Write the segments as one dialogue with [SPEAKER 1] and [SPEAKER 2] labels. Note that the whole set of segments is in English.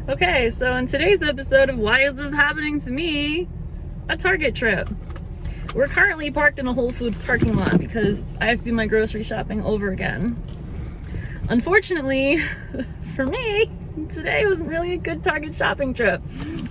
[SPEAKER 1] Okay, so in today's episode of Why Is This Happening to Me? A Target trip. We're currently parked in a Whole Foods parking lot because I have to do my grocery shopping over again. Unfortunately, for me, today wasn't really a good Target shopping trip.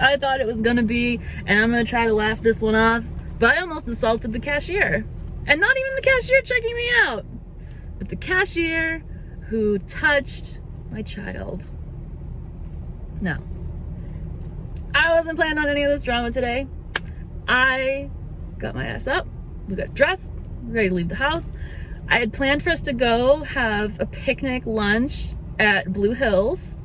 [SPEAKER 1] I thought it was gonna be, and I'm gonna try to laugh this one off, but I almost assaulted the cashier. And not even the cashier checking me out, but the cashier who touched my child. No. I wasn't planning on any of this drama today. I got my ass up, we got dressed, ready to leave the house. I had planned for us to go have a picnic lunch at Blue Hills.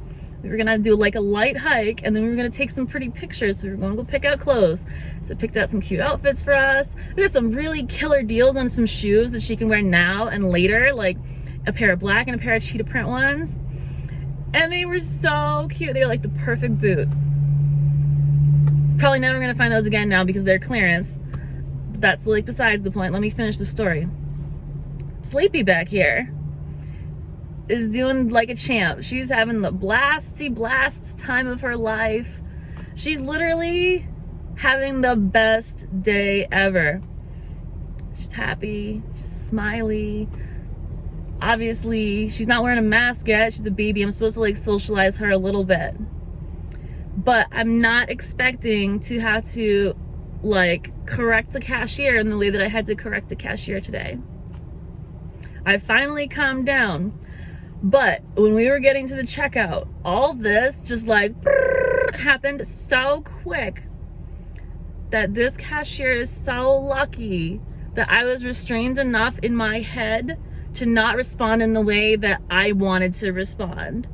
[SPEAKER 1] We were gonna do like a light hike and then we were gonna take some pretty pictures. So we were gonna go pick out clothes. So I picked out some cute outfits for us. We got some really killer deals on some shoes that she can wear now and later, like a pair of black and a pair of cheetah print ones. And they were so cute. They were like the perfect boot. Probably never gonna find those again now because they're clearance. That's like besides the point. Let me finish the story. Sleepy back here is doing like a champ. She's having the blasty blast time of her life. She's literally having the best day ever. She's happy, she's smiley. Obviously, she's not wearing a mask yet. She's a baby. I'm supposed to like socialize her a little bit. But I'm not expecting to have to like correct the cashier in the way that I had to correct the cashier today. I finally calmed down. But when we were getting to the checkout, all this just like happened so quick that this cashier is so lucky that I was restrained enough in my head to not respond in the way that I wanted to respond.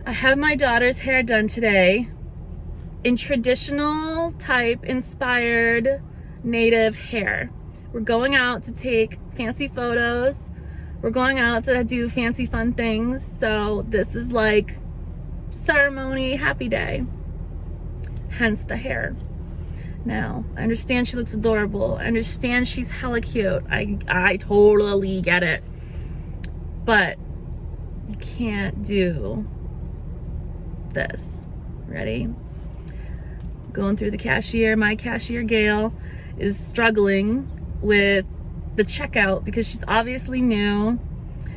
[SPEAKER 1] I have my daughter's hair done today in traditional type inspired native hair. We're going out to take fancy photos. We're going out to do fancy fun things. So this is like ceremony, happy day. Hence the hair. Now, I understand she looks adorable. I understand she's hella cute. I totally get it. But you can't do this. Ready? Going through the cashier. My cashier, Gail, is struggling with the checkout because she's obviously new.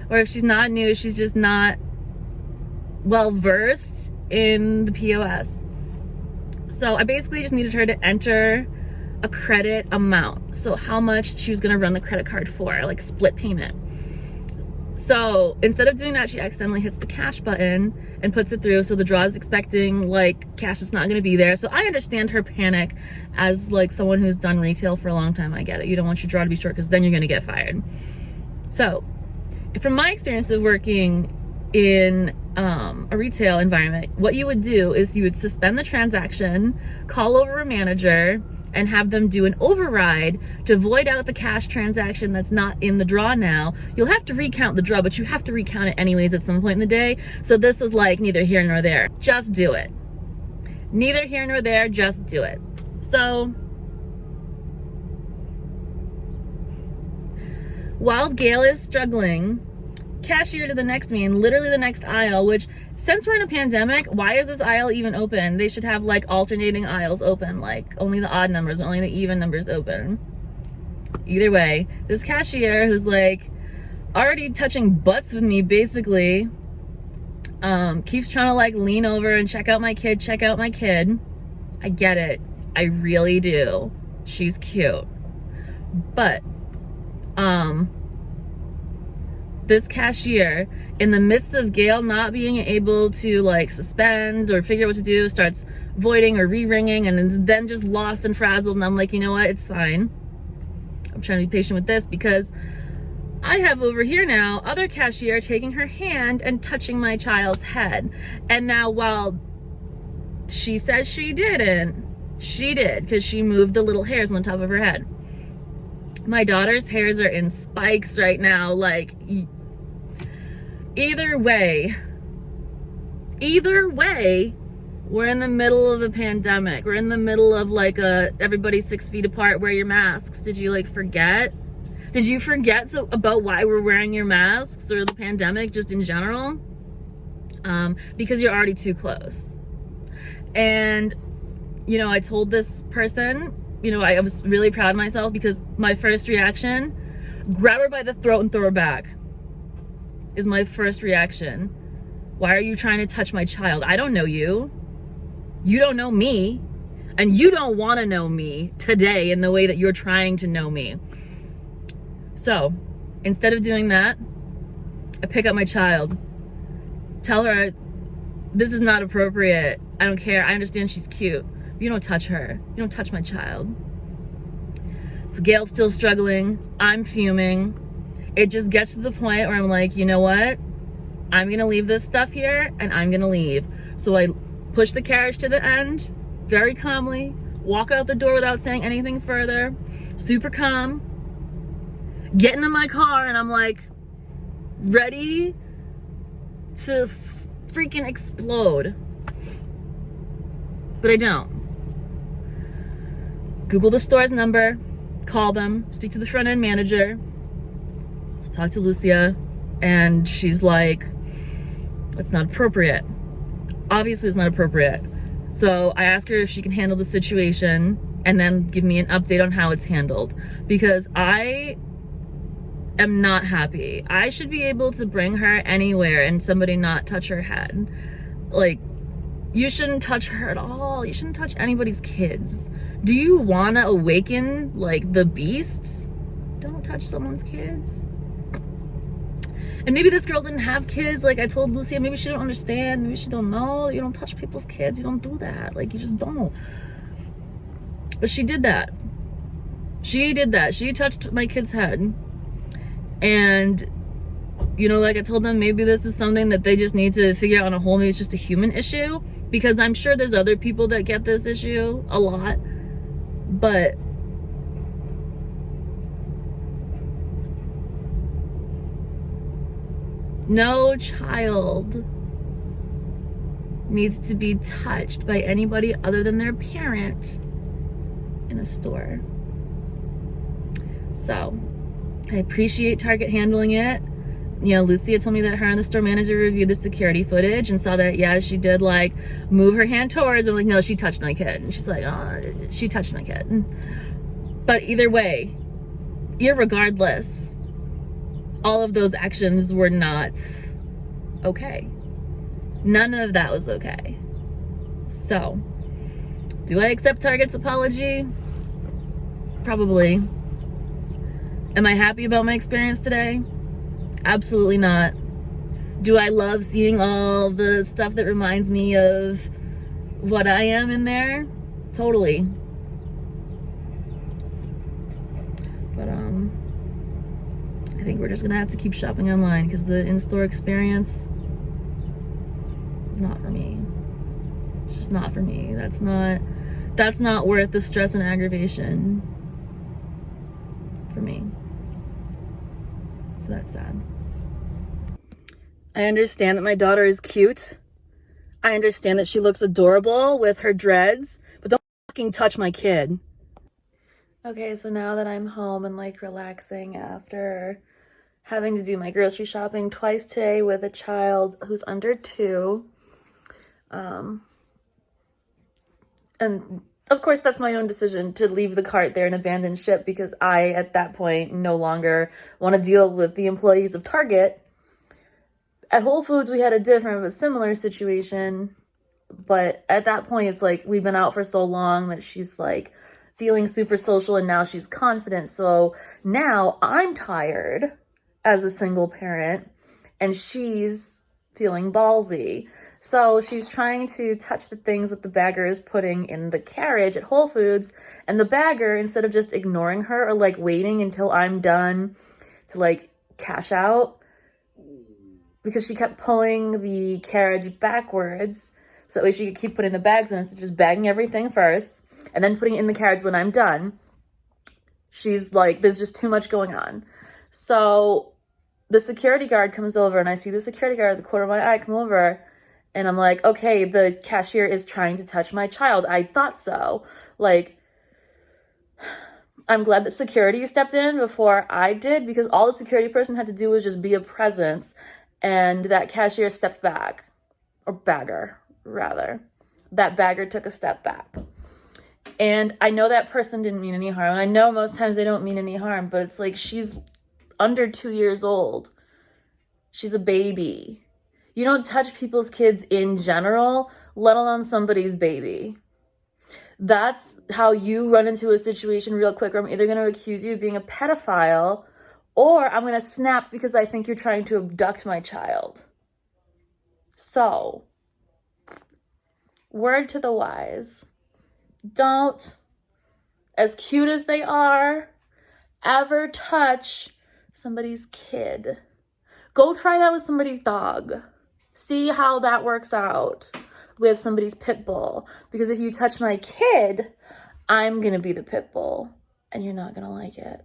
[SPEAKER 1] Or if she's not new, she's just not well versed in the POS. So I basically just needed her to enter a credit amount. So how much she was gonna run the credit card for, like split payment. So instead of doing that, she accidentally hits the cash button and puts it through. So the draw is expecting like cash is not gonna be there. So I understand her panic as like someone who's done retail for a long time. I get it. You don't want your draw to be short because then you're gonna get fired. So from my experience of working in a retail environment, what you would do is you would suspend the transaction, call over a manager, and have them do an override to void out the cash transaction that's not in the draw now. You'll have to recount the draw, but you have to recount it anyways at some point in the day. So this is like neither here nor there. Just do it. Neither here nor there, just do it. So while Gail is struggling, cashier to the next me in literally the next aisle, which since we're in a pandemic, why is this aisle even open? They should have like alternating aisles open, like only the odd numbers or only the even numbers open. Either way, this cashier who's like already touching butts with me basically, keeps trying to like lean over and check out my kid. I get it. I really do. She's cute. But this cashier, in the midst of Gail not being able to like suspend or figure out what to do, starts voiding or re-ringing and is then just lost and frazzled. And I'm like, you know what? It's fine. I'm trying to be patient with this because I have over here now other cashier taking her hand and touching my child's head. And now while she says she didn't, she did because she moved the little hairs on the top of her head. My daughter's hairs are in spikes right now. Like, either way, we're in the middle of a pandemic. We're in the middle of like everybody 6 feet apart, wear your masks. Did you like forget? Did you forget about why we're wearing your masks or the pandemic just in general? because you're already too close. And, you know, I told this person, you know, I was really proud of myself because my first reaction, grab her by the throat and throw her back, is my first reaction. Why are you trying to touch my child? I don't know you. You don't know me. And you don't want to know me today in the way that you're trying to know me. So instead of doing that, I pick up my child, tell her, this is not appropriate. I don't care. I understand she's cute. You don't touch her. You don't touch my child. So Gail's still struggling. I'm fuming. It just gets to the point where I'm like, you know what? I'm going to leave this stuff here and I'm going to leave. So I push the carriage to the end very calmly, walk out the door without saying anything further, super calm, get into my car, and I'm like ready to freaking explode. But I don't. Google the store's number, call them, speak to the front end manager, talk to Lucia, and she's like, it's not appropriate. Obviously it's not appropriate. So I ask her if she can handle the situation and then give me an update on how it's handled, because I am not happy. I should be able to bring her anywhere and somebody not touch her head. Like, you shouldn't touch her at all. You shouldn't touch anybody's kids. Do you want to awaken like the beasts? Don't touch someone's kids. And maybe this girl didn't have kids. Like I told Lucia, maybe she don't understand. Maybe she don't know. You don't touch people's kids. You don't do that. Like, you just don't. But she did that. She did that. She touched my kid's head. And, you know, like I told them, maybe this is something that they just need to figure out on a whole. Maybe it's just a human issue. Because I'm sure there's other people that get this issue a lot. But no child needs to be touched by anybody other than their parent in a store. So I appreciate Target handling it. You know, Lucia told me that her and the store manager reviewed the security footage and saw that, yeah, she did like move her hand towards her. I'm like, no, she touched my kid. And she's like, oh, she touched my kid. But either way, irregardless, all of those actions were not okay. None of that was okay. So, do I accept Target's apology? Probably. Am I happy about my experience today? Absolutely not. Do I love seeing all the stuff that reminds me of what I am in there? Totally. But I think we're just gonna have to keep shopping online because the in-store experience is not for me. It's just not for me. That's not worth the stress and aggravation for me. So that's sad. I understand that my daughter is cute. I understand that she looks adorable with her dreads, but don't fucking touch my kid. Okay, so now that I'm home and like relaxing after having to do my grocery shopping twice today with a child who's under 2, and of course that's my own decision to leave the cart there and abandon ship, because I at that point no longer want to deal with the employees of Target. At Whole Foods we had a different but similar situation, but at that point it's like we've been out for so long that she's like feeling super social and now she's confident. So now I'm tired as a single parent and she's feeling ballsy. So she's trying to touch the things that the bagger is putting in the carriage at Whole Foods, and the bagger, instead of just ignoring her or like waiting until I'm done to like cash out, because she kept pulling the carriage backwards so that way she could keep putting the bags in instead of just bagging everything first and then putting it in the carriage when I'm done. She's like, there's just too much going on. So the security guard comes over, and I see the security guard at the corner of my eye come over, and I'm like, okay, the cashier is trying to touch my child. I thought so. Like, I'm glad that security stepped in before I did, because all the security person had to do was just be a presence, and that cashier stepped back. or bagger, rather. That bagger took a step back. And I know that person didn't mean any harm. And I know most times they don't mean any harm, but it's like she's under 2 years old. She's a baby. You don't touch people's kids in general, let alone somebody's baby. That's how you run into a situation real quick where I'm either going to accuse you of being a pedophile or I'm going to snap because I think you're trying to abduct my child. So, word to the wise. Don't, as cute as they are, ever touch somebody's kid. Go try that with somebody's dog. See how that works out with somebody's pit bull. Because if you touch my kid, I'm going to be the pit bull and you're not going to like it.